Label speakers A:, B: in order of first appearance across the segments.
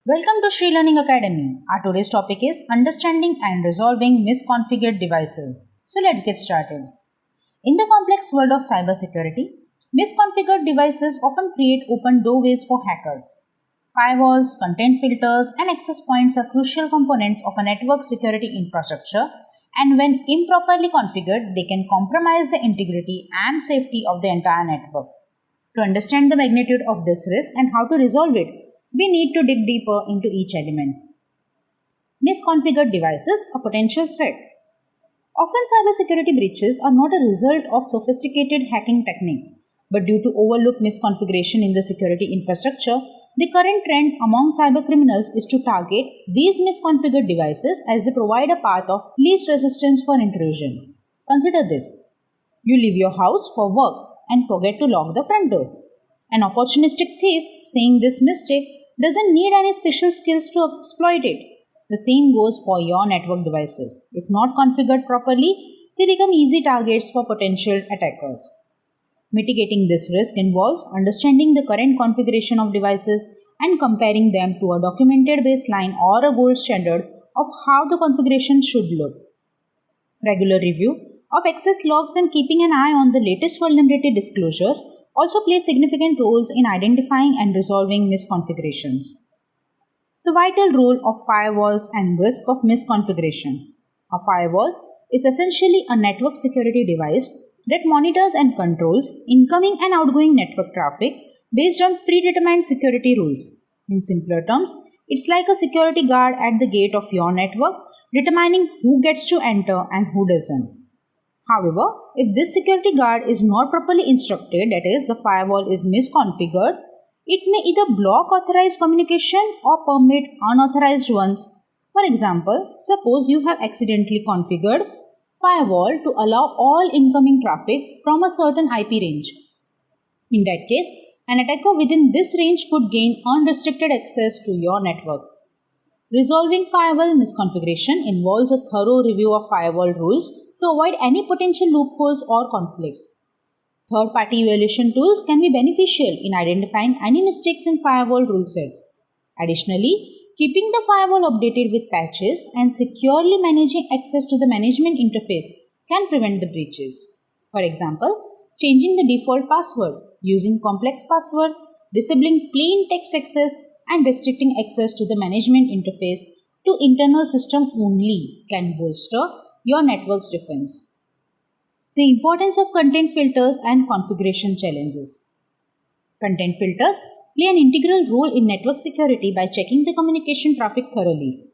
A: Welcome to Shree Learning Academy. Our today's topic is understanding and resolving misconfigured devices. So let's get started. In the complex world of cybersecurity, misconfigured devices often create open doorways for hackers. Firewalls, content filters, and access points are crucial components of a network security infrastructure, and when improperly configured, they can compromise the integrity and safety of the entire network. To understand the magnitude of this risk and how to resolve it, we need to dig deeper into each element. Misconfigured devices, a potential threat. Often cybersecurity breaches are not a result of sophisticated hacking techniques, but due to overlooked misconfiguration in the security infrastructure. The current trend among cybercriminals is to target these misconfigured devices as they provide a path of least resistance for intrusion. Consider this. You leave your house for work and forget to lock the front door. An opportunistic thief, seeing this mistake, doesn't need any special skills to exploit it. The same goes for your network devices. If not configured properly, they become easy targets for potential attackers. Mitigating this risk involves understanding the current configuration of devices and comparing them to a documented baseline or a gold standard of how the configuration should look. Regular review of access logs and keeping an eye on the latest vulnerability disclosures also play significant roles in identifying and resolving misconfigurations. The vital role of firewalls and risk of misconfiguration. A firewall is essentially a network security device that monitors and controls incoming and outgoing network traffic based on predetermined security rules. In simpler terms, it's like a security guard at the gate of your network, determining who gets to enter and who doesn't. However, if this security guard is not properly instructed, that is, the firewall is misconfigured, it may either block authorized communication or permit unauthorized ones. For example, suppose you have accidentally configured firewall to allow all incoming traffic from a certain IP range. In that case, an attacker within this range could gain unrestricted access to your network. Resolving firewall misconfiguration involves a thorough review of firewall rules to avoid any potential loopholes or conflicts. Third-party evaluation tools can be beneficial in identifying any mistakes in firewall rule sets. Additionally, keeping the firewall updated with patches and securely managing access to the management interface can prevent the breaches. For example, changing the default password, using complex password, disabling plain text access, and restricting access to the management interface to internal systems only can bolster your network's defense. The importance of content filters and configuration challenges. Content filters play an integral role in network security by checking the communication traffic thoroughly.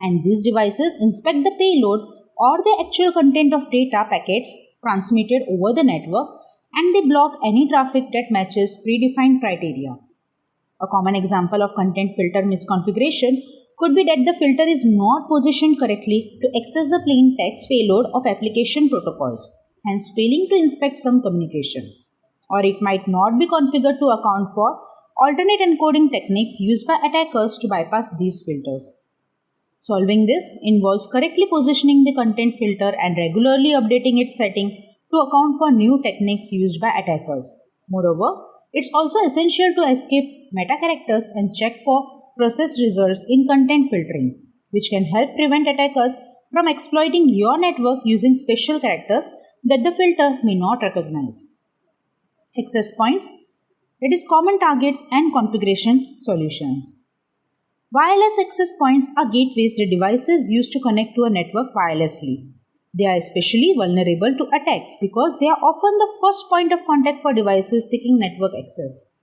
A: And these devices inspect the payload or the actual content of data packets transmitted over the network, and they block any traffic that matches predefined criteria. A common example of content filter misconfiguration could be that the filter is not positioned correctly to access the plain text payload of application protocols, hence failing to inspect some communication. Or it might not be configured to account for alternate encoding techniques used by attackers to bypass these filters. Solving this involves correctly positioning the content filter and regularly updating its setting to account for new techniques used by attackers. Moreover, it's also essential to escape meta characters and check for process results in content filtering, which can help prevent attackers from exploiting your network using special characters that the filter may not recognize. Access points, that is, common targets and configuration solutions. Wireless access points are gateways that devices use to connect to a network wirelessly. They are especially vulnerable to attacks because they are often the first point of contact for devices seeking network access.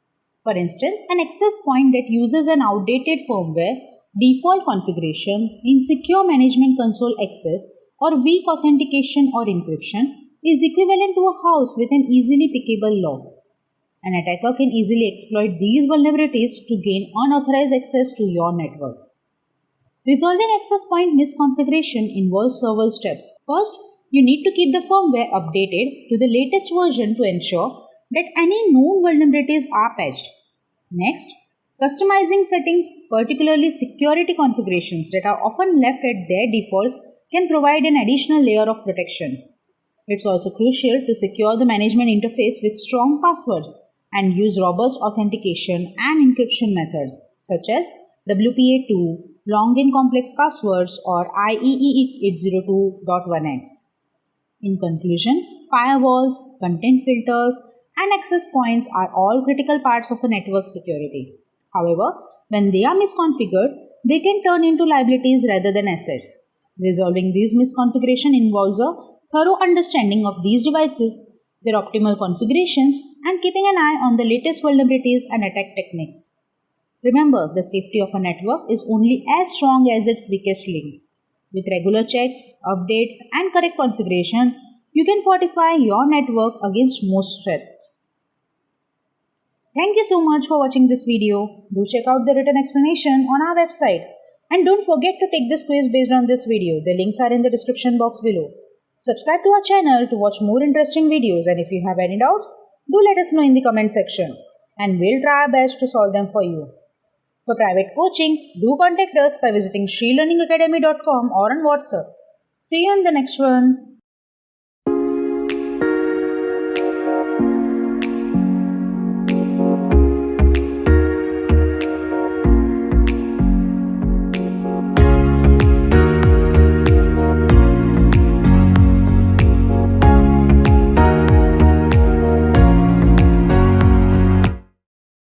A: For instance, an access point that uses an outdated firmware, default configuration, insecure management console access, or weak authentication or encryption is equivalent to a house with an easily pickable lock. An attacker can easily exploit these vulnerabilities to gain unauthorized access to your network. Resolving access point misconfiguration involves several steps. First, you need to keep the firmware updated to the latest version to ensure that any known vulnerabilities are patched. Next, customizing settings, particularly security configurations that are often left at their defaults, can provide an additional layer of protection. It's also crucial to secure the management interface with strong passwords and use robust authentication and encryption methods such as WPA2, long and complex passwords, or IEEE 802.1x. In conclusion, firewalls, content filters, and access points are all critical parts of a network security. However, when they are misconfigured, they can turn into liabilities rather than assets. Resolving these misconfiguration involves a thorough understanding of these devices, their optimal configurations, and keeping an eye on the latest vulnerabilities and attack techniques. Remember, the safety of a network is only as strong as its weakest link. With regular checks, updates, and correct configuration, you can fortify your network against most threats. Thank you so much for watching this video. Do check out the written explanation on our website. And don't forget to take this quiz based on this video. The links are in the description box below. Subscribe to our channel to watch more interesting videos, and if you have any doubts, do let us know in the comment section and we'll try our best to solve them for you. For private coaching, do contact us by visiting shreelearningacademy.com or on WhatsApp. See you in the next one.